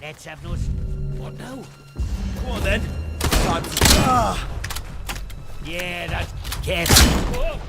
Let's have those. What now? Come on then. Time to... Yeah, that's careful.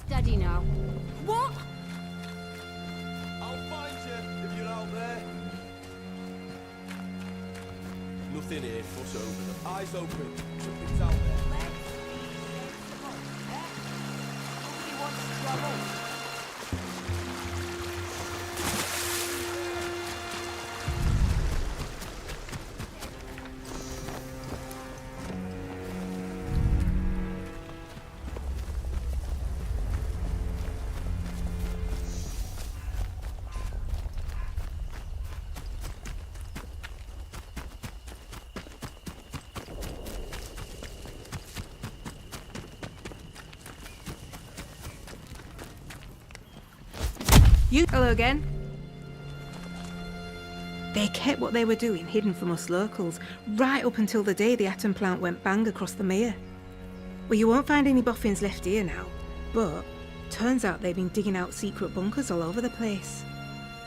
Steady now. What? I'll find you if you're out there. Nothing here. Fuss over them. Eyes open. Something's out there. Nobody wants trouble. Hello again. They kept what they were doing hidden from us locals, right up until the day the atom plant went bang across the mere. Well, you won't find any boffins left here now, but turns out they've been digging out secret bunkers all over the place.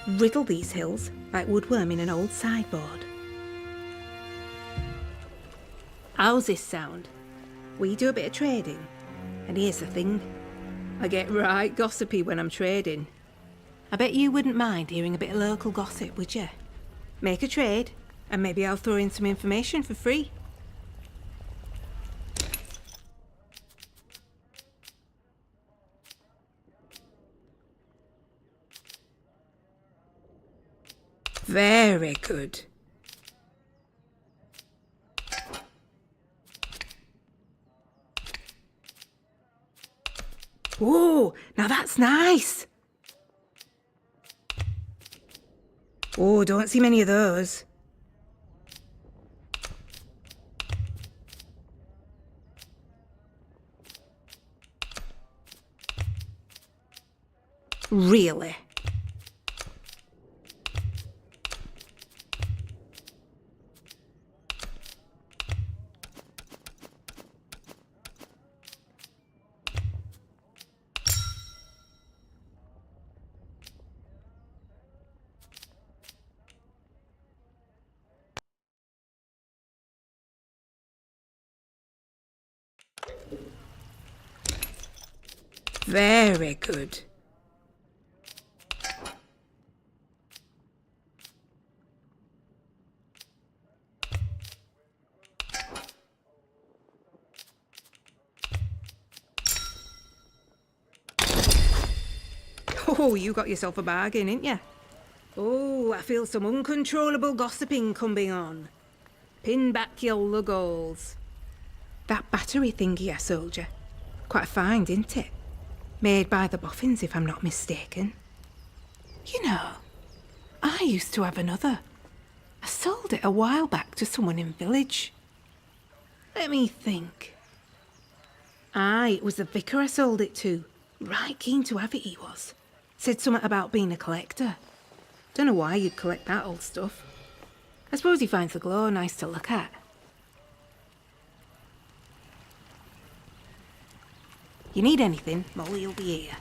Riddle these hills like woodworm in an old sideboard. How's this sound? We do a bit of trading, and here's the thing. I get right gossipy when I'm trading. I bet you wouldn't mind hearing a bit of local gossip, would you? Make a trade, and maybe I'll throw in some information for free. Very good. Whoa, now that's nice. Oh, don't see many of those. Really? Very good. Oh, you got yourself a bargain, ain't ya? Oh, I feel some uncontrollable gossiping coming on. Pin back your luggoles. That battery thingy I sold you. Quite fine, didn't it? Made by the boffins, if I'm not mistaken. You know, I used to have another. I sold it a while back to someone in village. Let me think. Aye, it was the vicar I sold it to. Right keen to have it, he was. Said something about being a collector. Don't know why you'd collect that old stuff. I suppose he finds the glow nice to look at. You need anything, Molly will be here.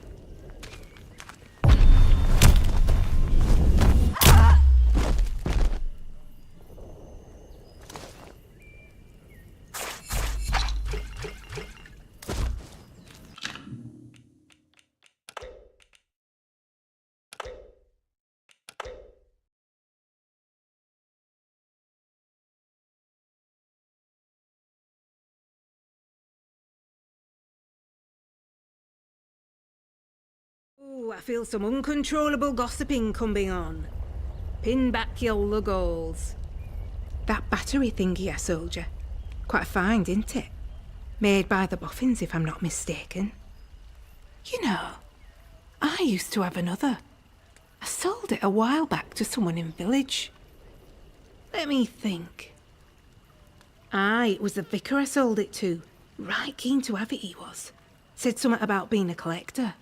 Oh, I feel some uncontrollable gossiping coming on. Pin back your luggoals. That battery thingy I sold you. Quite a find, isn't it? Made by the Boffins, if I'm not mistaken. You know, I used to have another. I sold it a while back to someone in village. Let me think. Aye, it was the vicar I sold it to. Right keen to have it, he was. Said something about being a collector.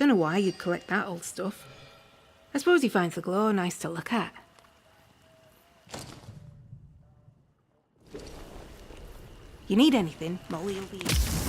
Don't know why you'd collect that old stuff. I suppose he finds the glow nice to look at. You need anything, Molly will be here.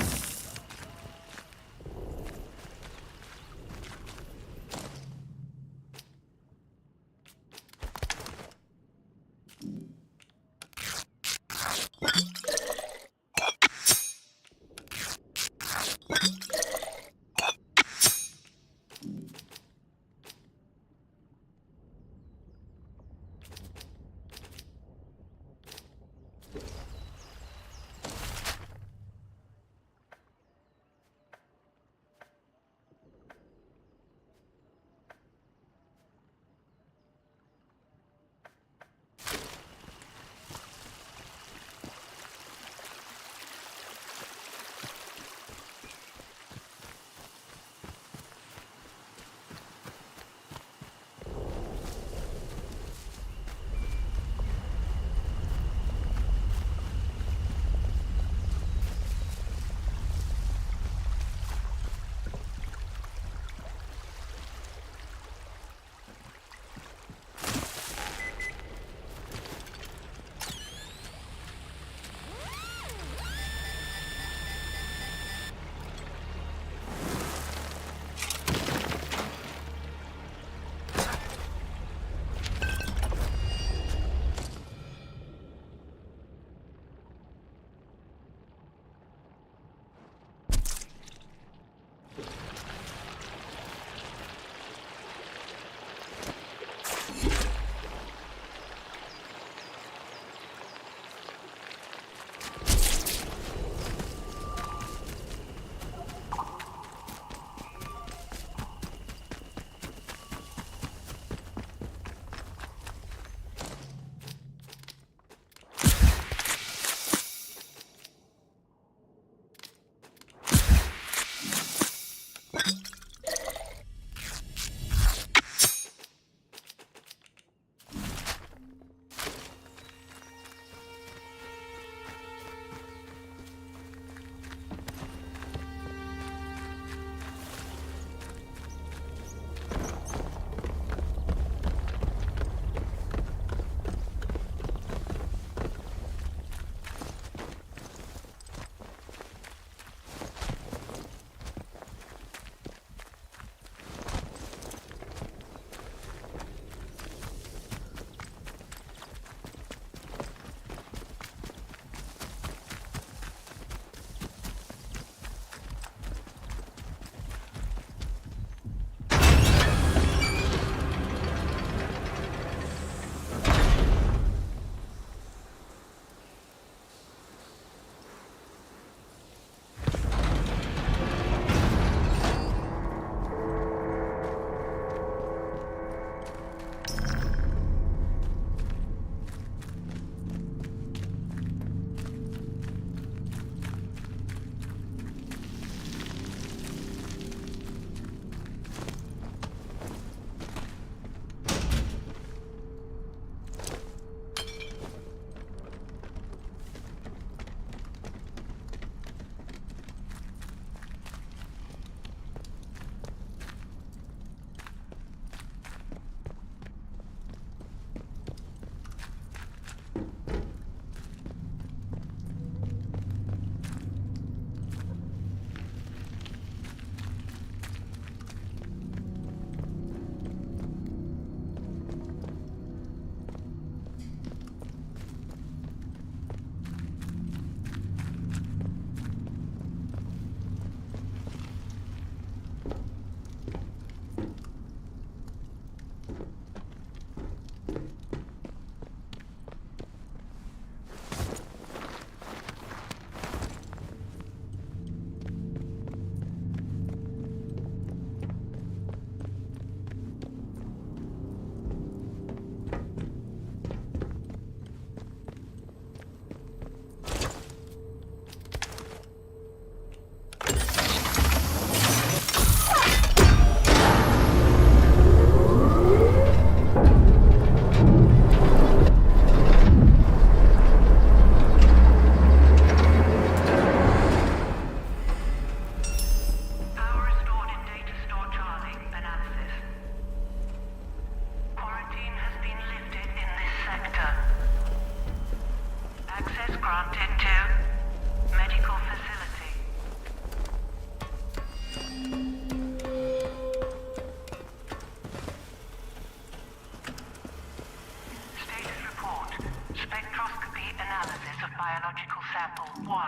1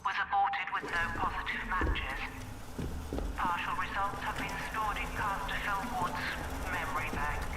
was aborted with no positive matches. Partial results have been stored in Caster Philwood's memory bank.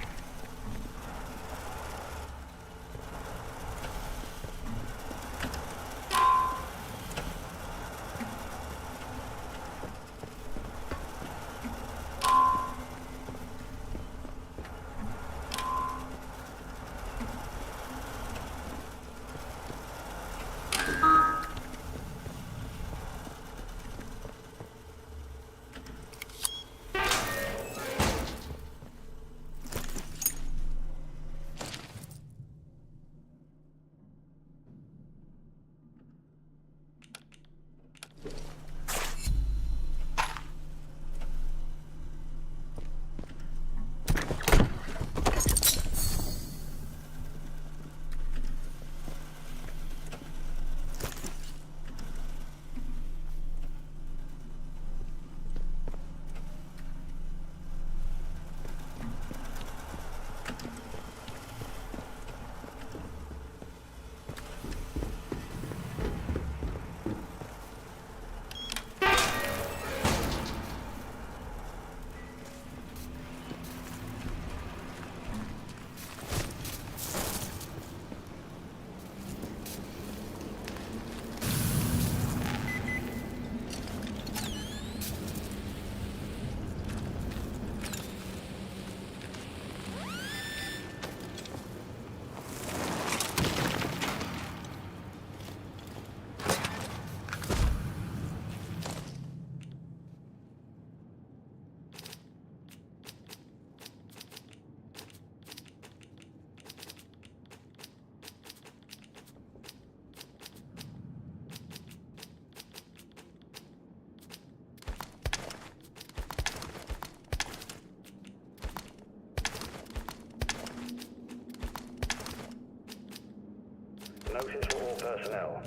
Notice for all personnel.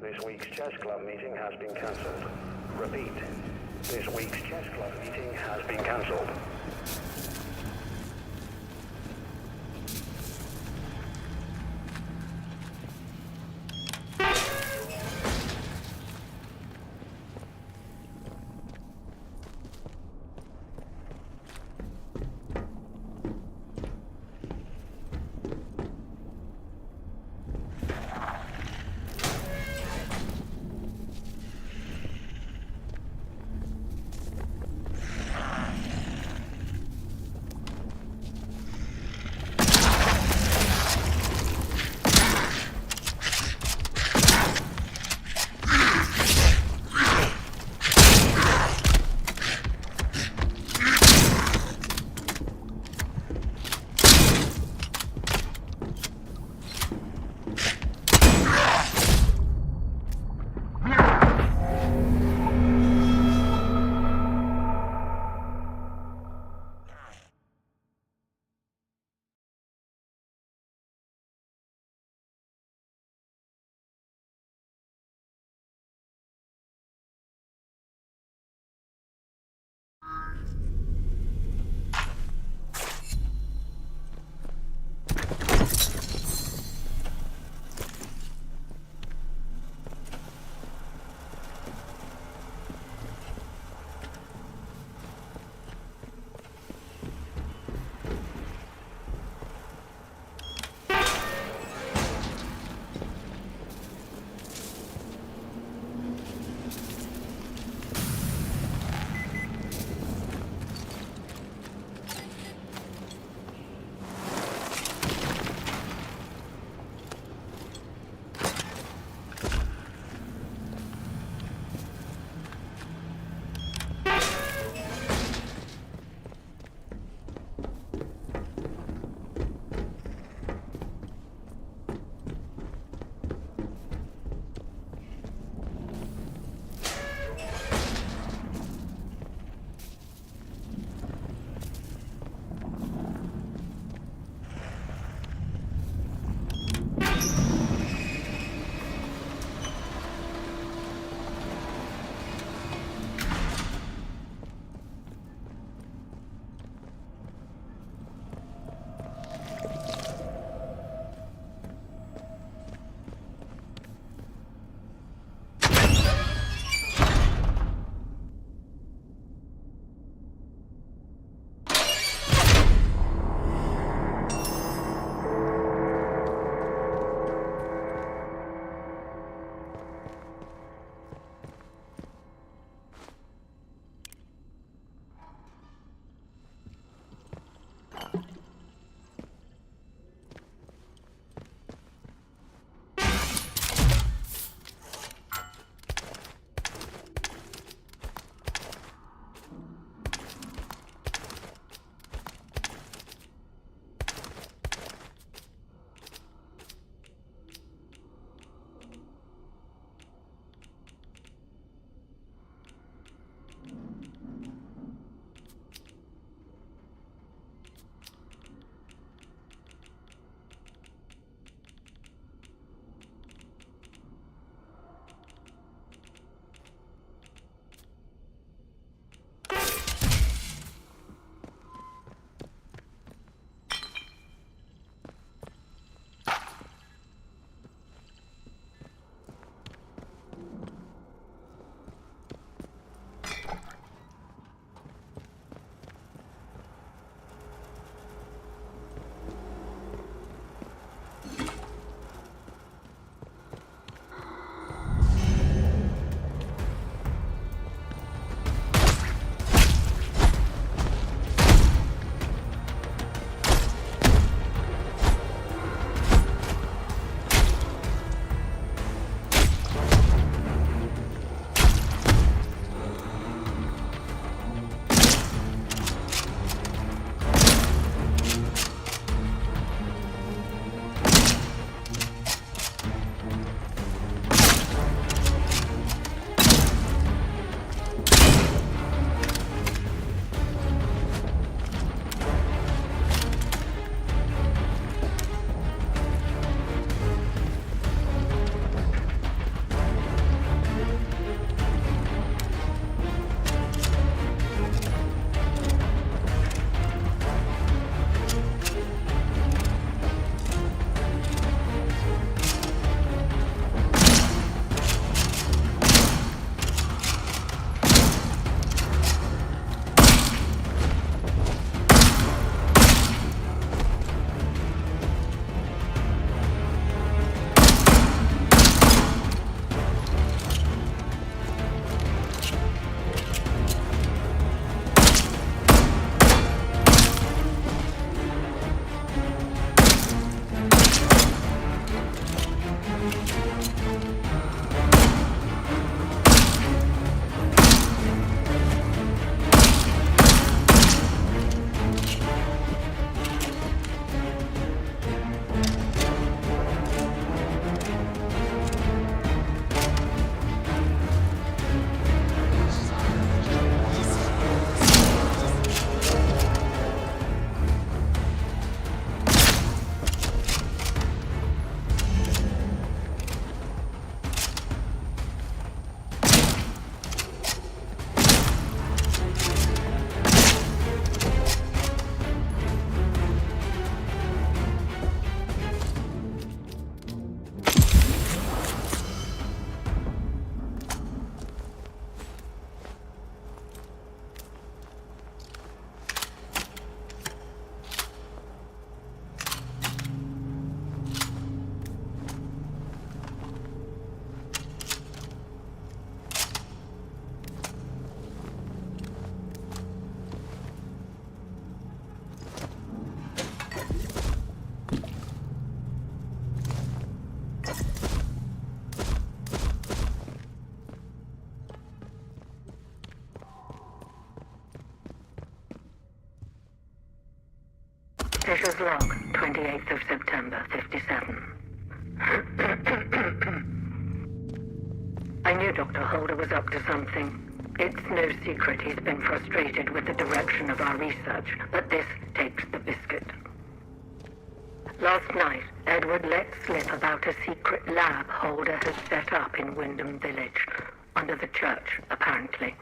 This week's chess club meeting has been cancelled. Repeat, this week's chess club meeting has been cancelled. Fisher's log, 28th of September, 57. I knew Dr. Holder was up to something. It's no secret he's been frustrated with the direction of our research, but this takes the biscuit. Last night, Edward let slip about a secret lab Holder has set up in Wyndham Village, under the church, apparently.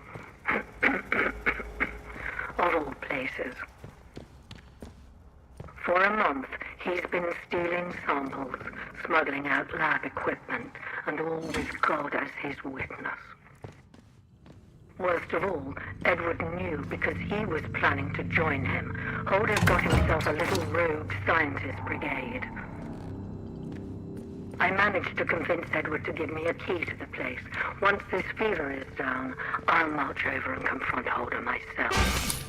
Of all places. For a month, he's been stealing samples, smuggling out lab equipment, and all with God as his witness. Worst of all, Edward knew because he was planning to join him. Holder's got himself a little rogue scientist brigade. I managed to convince Edward to give me a key to the place. Once this fever is down, I'll march over and confront Holder myself.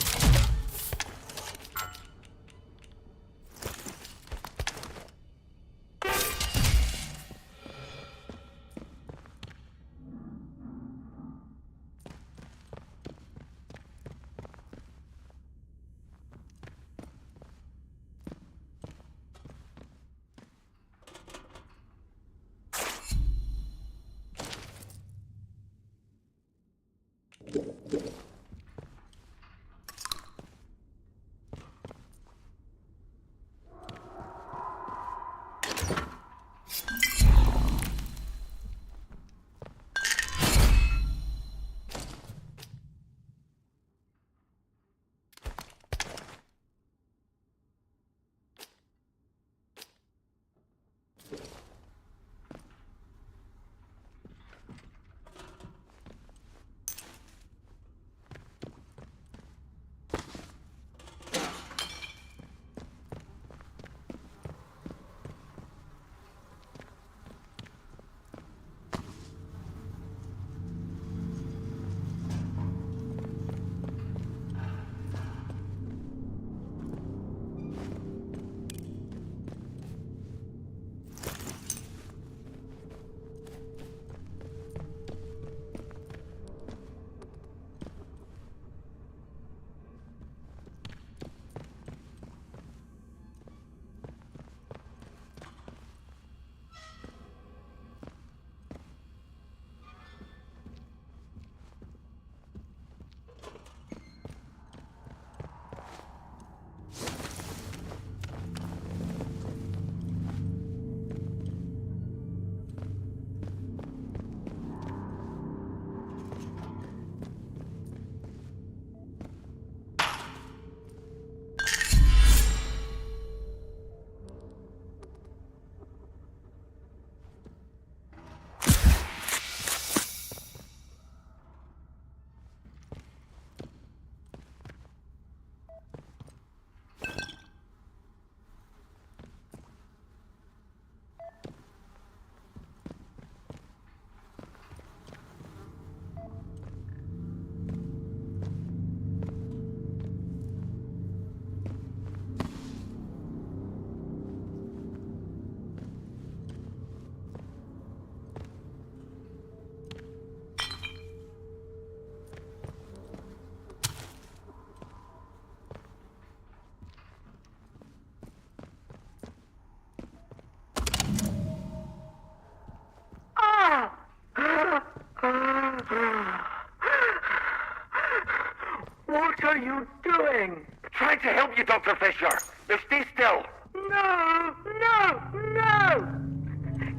What are you doing? Trying to help you, Dr. Fisher. Now stay still. No! No! No!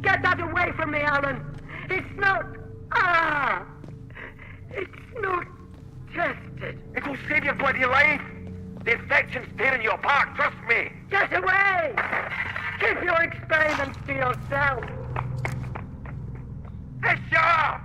Get that away from me, Alan! It's not... It's not tested. It'll save your bloody life. The infection's tearing you apart, trust me. Get away! Keep your experiments to yourself. Fisher!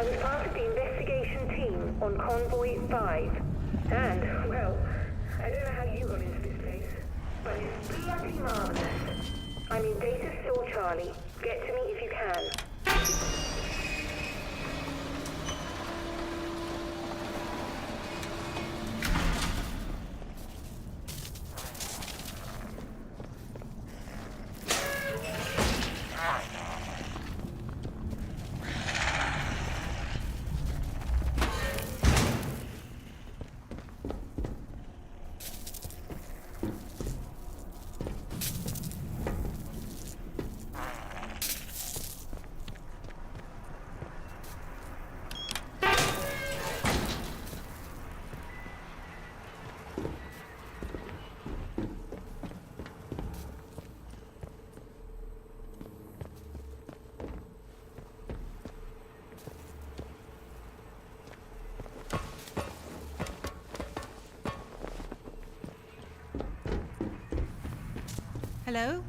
I was part of the investigation team on Convoy 5. And, well, I don't know how you got into this place, but it's bloody marvelous. I'm in Data Store Charlie. Get to me if you can. Hello?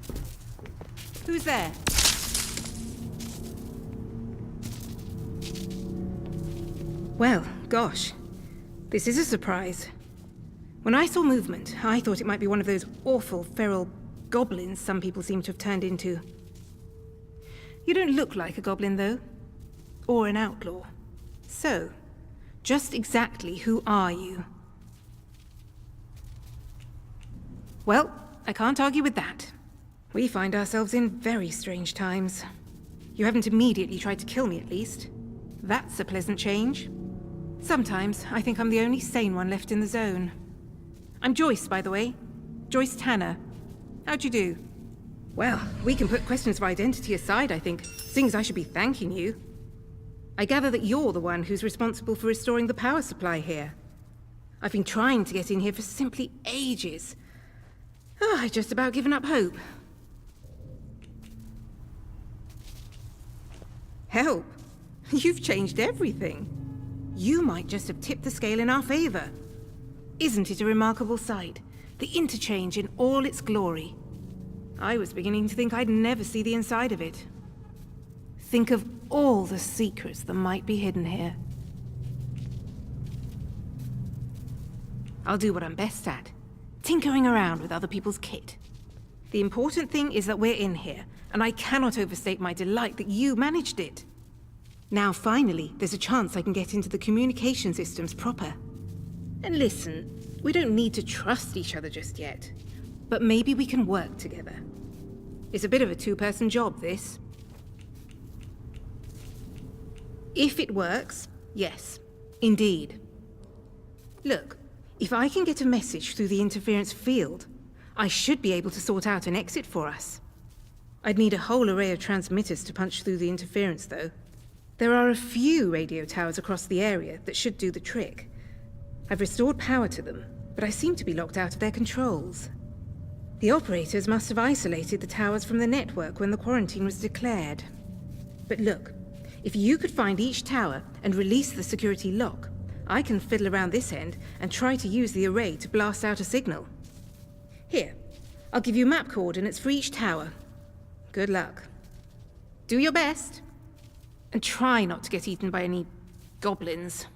Who's there? Well, gosh. This is a surprise. When I saw movement, I thought it might be one of those awful feral goblins some people seem to have turned into. You don't look like a goblin, though. Or an outlaw. So, just exactly who are you? Well, I can't argue with that. We find ourselves in very strange times. You haven't immediately tried to kill me, at least. That's a pleasant change. Sometimes I think I'm the only sane one left in the zone. I'm Joyce, by the way. Joyce Tanner. How'd you do? Well, we can put questions of identity aside, I think, seeing as I should be thanking you. I gather that you're the one who's responsible for restoring the power supply here. I've been trying to get in here for simply ages. I've just about given up hope. Help? You've changed everything. You might just have tipped the scale in our favor. Isn't it a remarkable sight? The interchange in all its glory. I was beginning to think I'd never see the inside of it. Think of all the secrets that might be hidden here. I'll do what I'm best at. Tinkering around with other people's kit. The important thing is that we're in here, and I cannot overstate my delight that you managed it. Now, finally, there's a chance I can get into the communication systems proper. And listen, we don't need to trust each other just yet. But maybe we can work together. It's a bit of a two-person job, this. If it works, yes, indeed. Look, if I can get a message through the interference field, I should be able to sort out an exit for us. I'd need a whole array of transmitters to punch through the interference, though. There are a few radio towers across the area that should do the trick. I've restored power to them, but I seem to be locked out of their controls. The operators must have isolated the towers from the network when the quarantine was declared. But look, if you could find each tower and release the security lock, I can fiddle around this end and try to use the array to blast out a signal. Here, I'll give you map coordinates for each tower. Good luck. Do your best. And try not to get eaten by any goblins.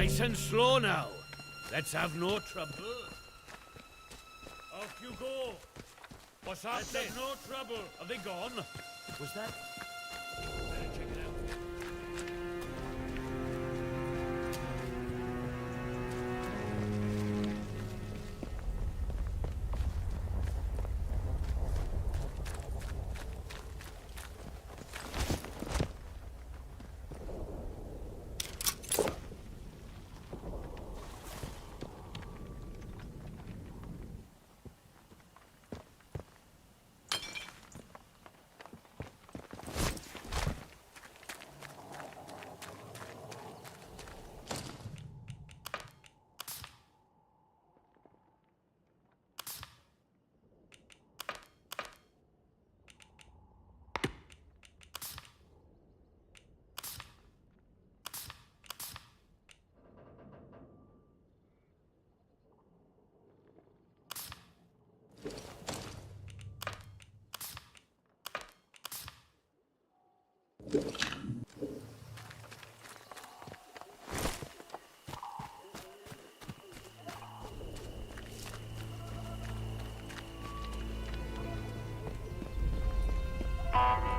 Nice and slow now. Let's have no trouble. Off you go. What's that? Let's have no trouble. Are they gone? Was that? Better check it out.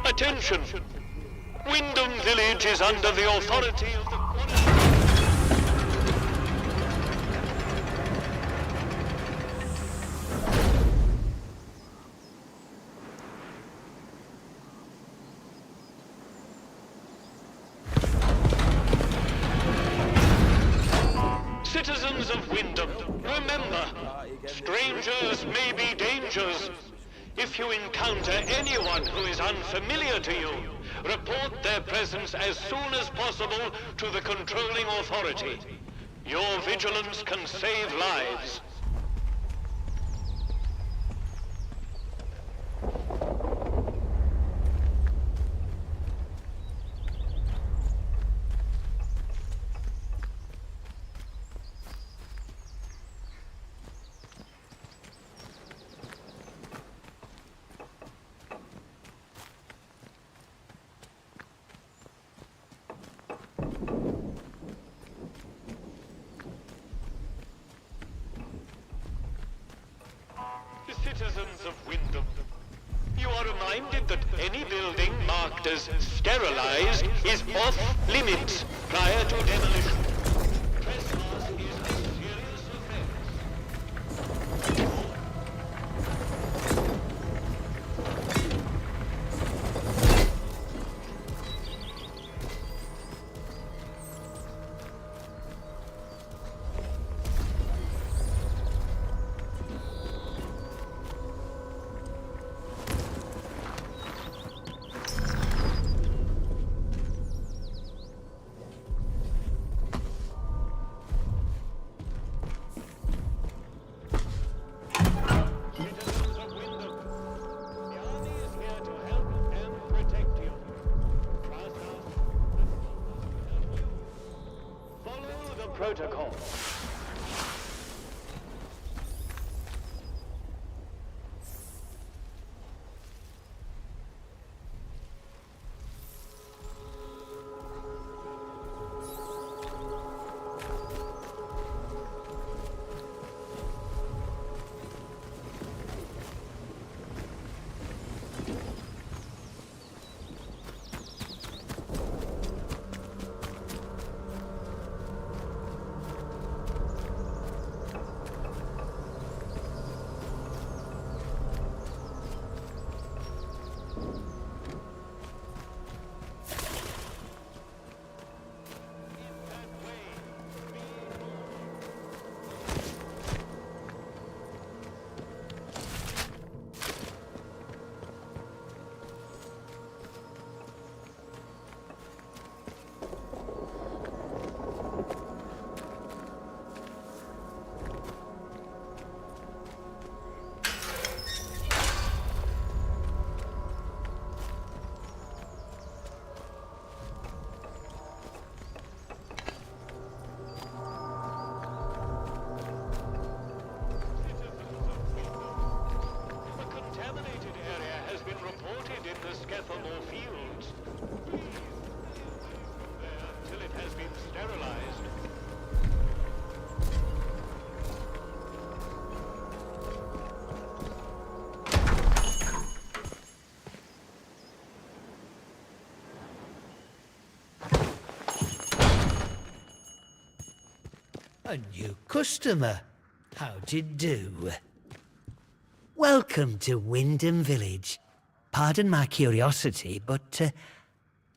Attention! Wyndham Village is under the authority of the Quarantine. Citizens of Wyndham, remember, strangers may be dangers. If you encounter anyone who is unfamiliar to you, report their presence as soon as possible to the controlling authority. Your vigilance can save lives. Citizens of Wyndham, you are reminded that any building marked as sterilized is off limits prior to demolition. Trespass is a serious offense. Protocol. Until it has been sterilized. A new customer. How'd you do? Welcome to Wyndham Village. Pardon my curiosity, but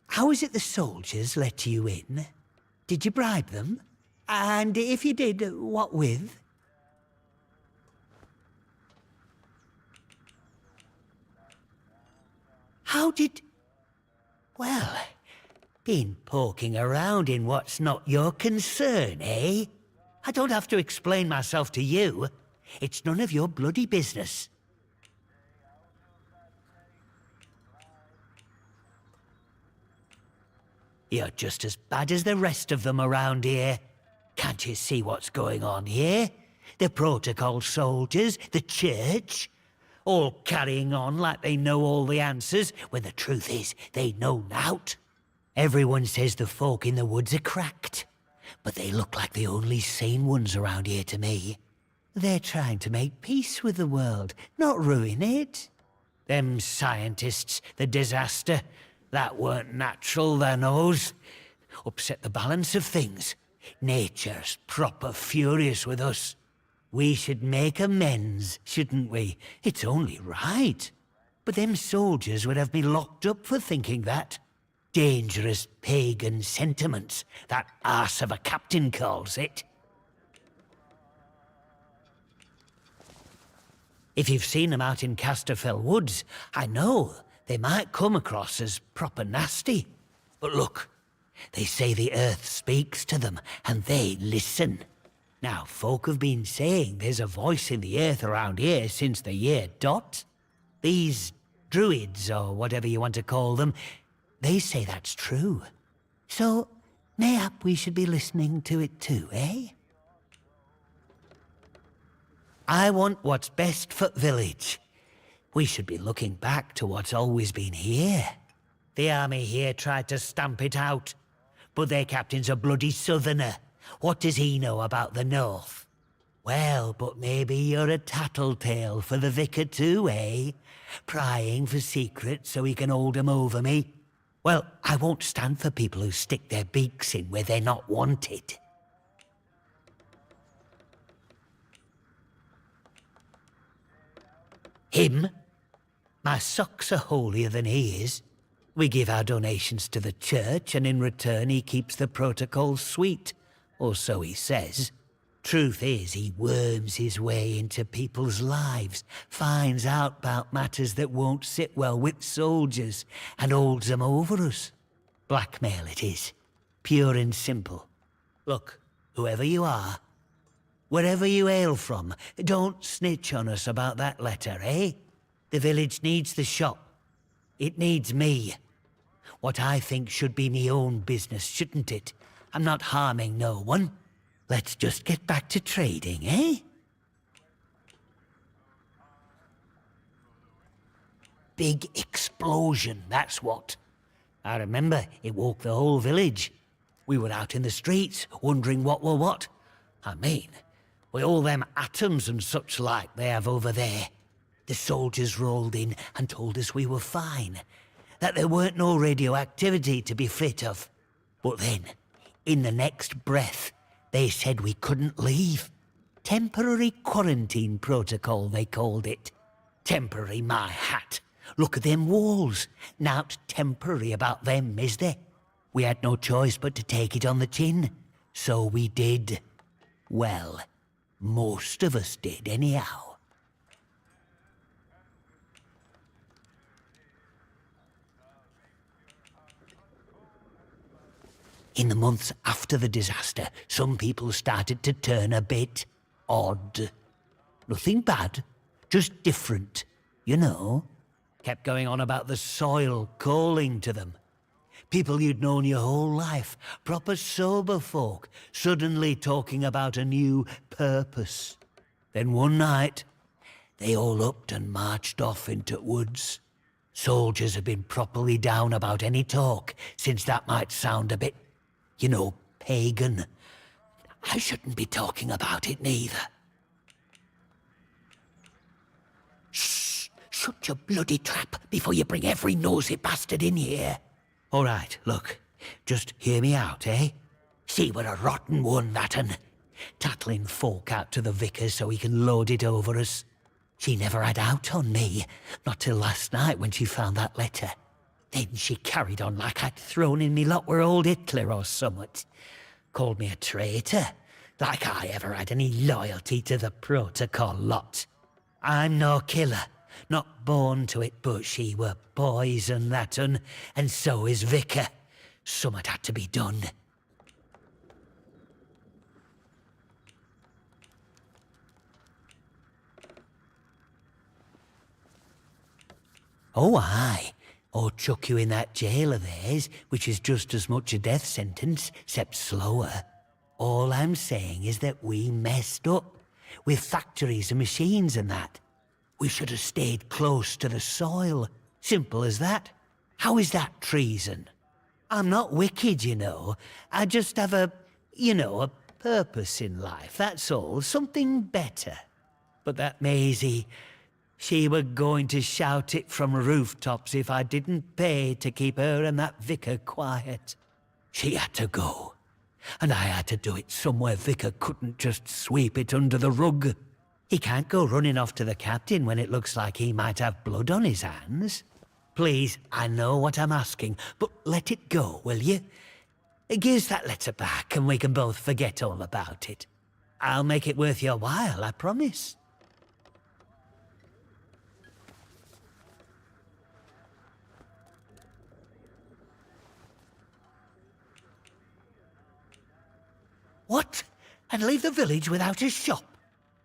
how is it the soldiers let you in? Did you bribe them? And if you did, what with? How did... Well, been poking around in what's not your concern, eh? I don't have to explain myself to you. It's none of your bloody business. You're just as bad as the rest of them around here. Can't you see what's going on here? The protocol soldiers, the church, all carrying on like they know all the answers, when the truth is, they know nought. Everyone says the folk in the woods are cracked, but they look like the only sane ones around here to me. They're trying to make peace with the world, not ruin it. Them scientists, the disaster, that weren't natural, they knows. Upset the balance of things. Nature's proper furious with us. We should make amends, shouldn't we? It's only right. But them soldiers would have me locked up for thinking that. Dangerous pagan sentiments, that arse of a captain calls it. If you've seen them out in Casterfell Woods, I know they might come across as proper nasty. But look, they say the earth speaks to them, and they listen. Now, folk have been saying there's a voice in the earth around here since the year dot. These druids, or whatever you want to call them, they say that's true. So, mayhap we should be listening to it too, eh? I want what's best for village. We should be looking back to what's always been here. The army here tried to stamp it out, but their captain's a bloody southerner. What does he know about the north? Well, but maybe you're a tattletale for the vicar too, eh? Prying for secrets so he can hold 'em over me. Well, I won't stand for people who stick their beaks in where they're not wanted. Him? My socks are holier than he is. We give our donations to the church, and in return he keeps the protocols sweet. Or so he says. Truth is, he worms his way into people's lives, finds out about matters that won't sit well with soldiers, and holds them over us. Blackmail it is. Pure and simple. Look, whoever you are, wherever you hail from, don't snitch on us about that letter, eh? The village needs the shop. It needs me. What I think should be me own business, shouldn't it? I'm not harming no one. Let's just get back to trading, eh? Big explosion, that's what. I remember it woke the whole village. We were out in the streets, wondering what were what. I mean, with all them atoms and such like they have over there. The soldiers rolled in and told us we were fine, that there weren't no radioactivity to be frit of. But then, in the next breath, they said we couldn't leave. Temporary quarantine protocol, they called it. Temporary, my hat. Look at them walls. Nowt temporary about them, is there? We had no choice but to take it on the chin. So we did. Well, most of us did, anyhow. In the months after the disaster, some people started to turn a bit odd. Nothing bad, just different, you know. Kept going on about the soil calling to them. People you'd known your whole life, proper sober folk, suddenly talking about a new purpose. Then one night, they all upped and marched off into woods. Soldiers had been properly down about any talk, since that might sound a bit, you know, pagan. I shouldn't be talking about it neither. Shh! Shut your bloody trap before you bring every nosy bastard in here. All right, look, just hear me out, eh? See, we're a rotten one, that un. tattling folk out to the vicar so he can load it over us. She never had out on me, not till last night when she found that letter. Then she carried on like I'd thrown in me lot were old Hitler or summat. Called me a traitor, like I ever had any loyalty to the protocol lot. I'm no killer, not born to it, but she were poison, that un, and so is Vicar. Summat had to be done. Oh, aye. Or chuck you in that jail of theirs, which is just as much a death sentence, except slower. All I'm saying is that we messed up, with factories and machines and that. We should have stayed close to the soil. Simple as that. How is that treason? I'm not wicked, you know. I just have a purpose in life, that's all. Something better. But that Maisie, she were going to shout it from rooftops if I didn't pay to keep her and that vicar quiet. She had to go. And I had to do it somewhere Vicar couldn't just sweep it under the rug. He can't go running off to the captain when it looks like he might have blood on his hands. Please, I know what I'm asking, but let it go, will you? Give us that letter back and we can both forget all about it. I'll make it worth your while, I promise. What? And leave the village without a shop?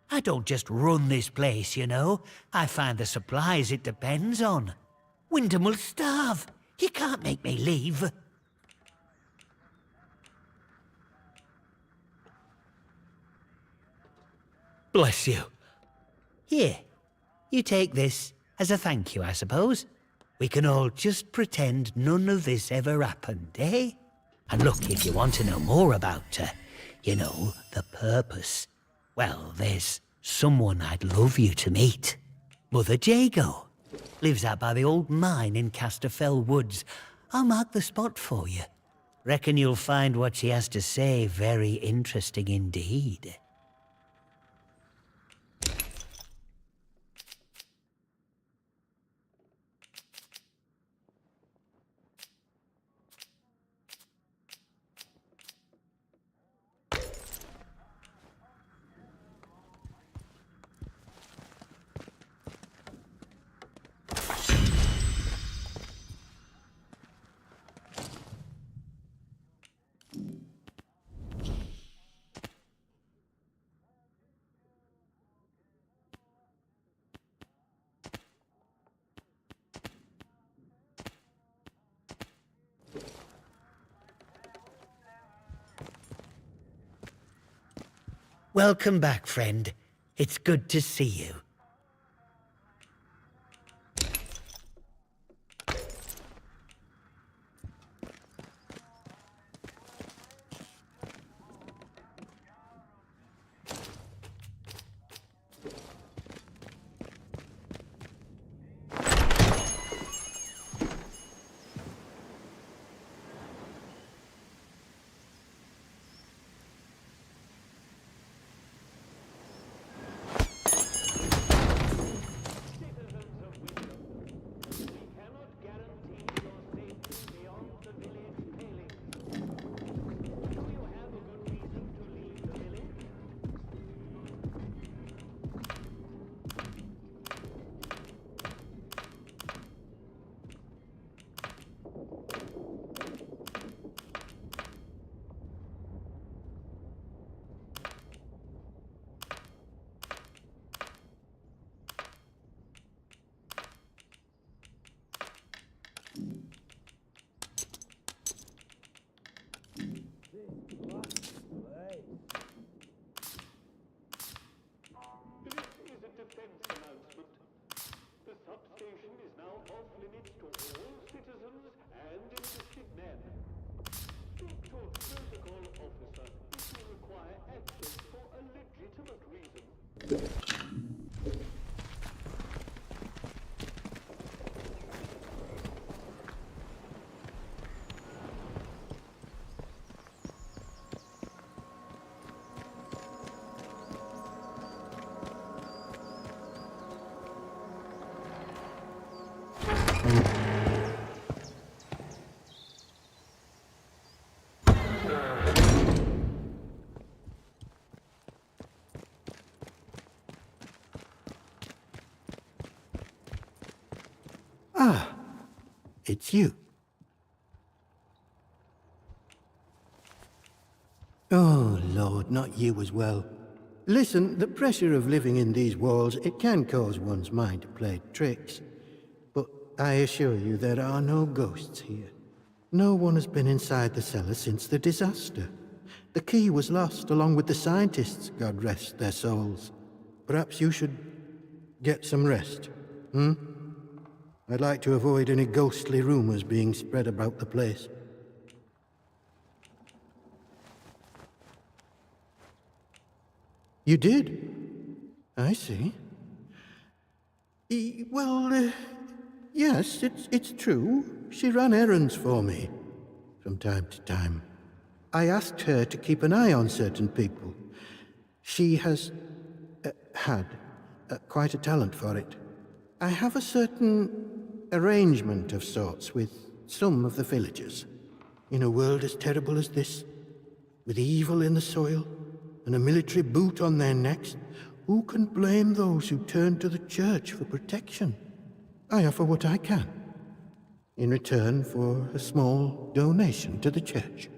I don't just run this place, you know. I find the supplies it depends on. Wyndham will starve. You can't make me leave. Bless you. Here, you take this as a thank you, I suppose. We can all just pretend none of this ever happened, eh? And look, if you want to know more about her, you know, the purpose. Well, there's someone I'd love you to meet. Mother Jago. Lives out by the old mine in Casterfell Woods. I'll mark the spot for you. Reckon you'll find what she has to say very interesting indeed. Welcome back, friend. It's good to see you. Ah, it's you. Oh, Lord, not you as well. Listen, the pressure of living in these walls, it can cause one's mind to play tricks. But I assure you there are no ghosts here. No one has been inside the cellar since the disaster. The key was lost along with the scientists, God rest their souls. Perhaps you should get some rest, I'd like to avoid any ghostly rumors being spread about the place. You did? I see. Yes, it's true. She ran errands for me from time to time. I asked her to keep an eye on certain people. She has had quite a talent for it. I have a certain arrangement of sorts with some of the villagers. In a world as terrible as this, with evil in the soil and a military boot on their necks, who can blame those who turn to the church for protection? I offer what I can, in return for a small donation to the church.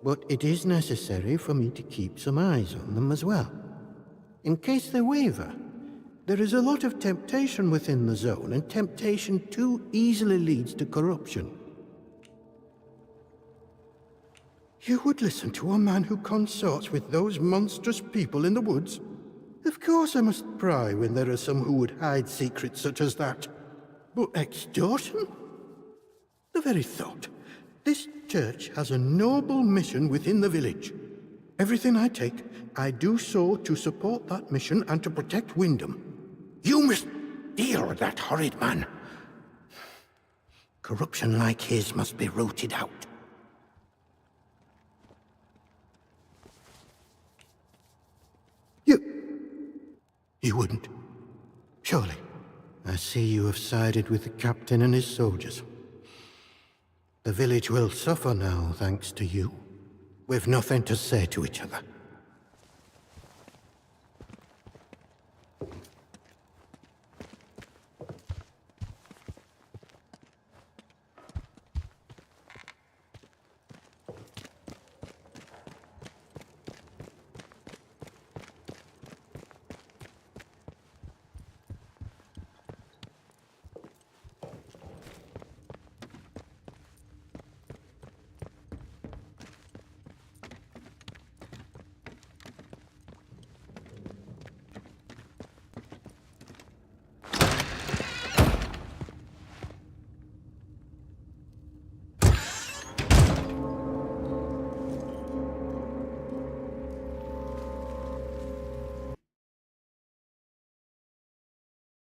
But it is necessary for me to keep some eyes on them as well. In case they waver, there is a lot of temptation within the zone, and temptation too easily leads to corruption. You would listen to a man who consorts with those monstrous people in the woods? Of course I must pry when there are some who would hide secrets such as that. But extortion? The very thought. This church has a noble mission within the village. Everything I take, I do so to support that mission and to protect Wyndham. You must deal with that horrid man. Corruption like his must be rooted out. You wouldn't. Surely. I see you have sided with the captain and his soldiers. The village will suffer now, thanks to you. We've nothing to say to each other.